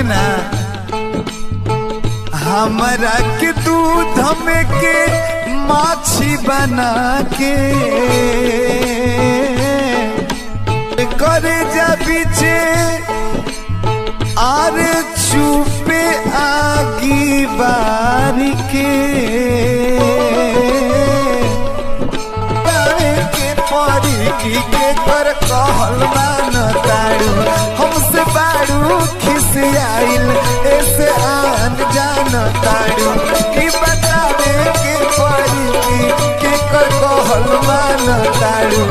सुने ना हमरा के दूध में के माछी बना के करे जा पीछे आर चुपे आगी बारी के परी के कर कहल मान तारू हमसे बारू खिसियाइल ऐसे आन जान तारू की बतावे के परी के कर कहल मान तारू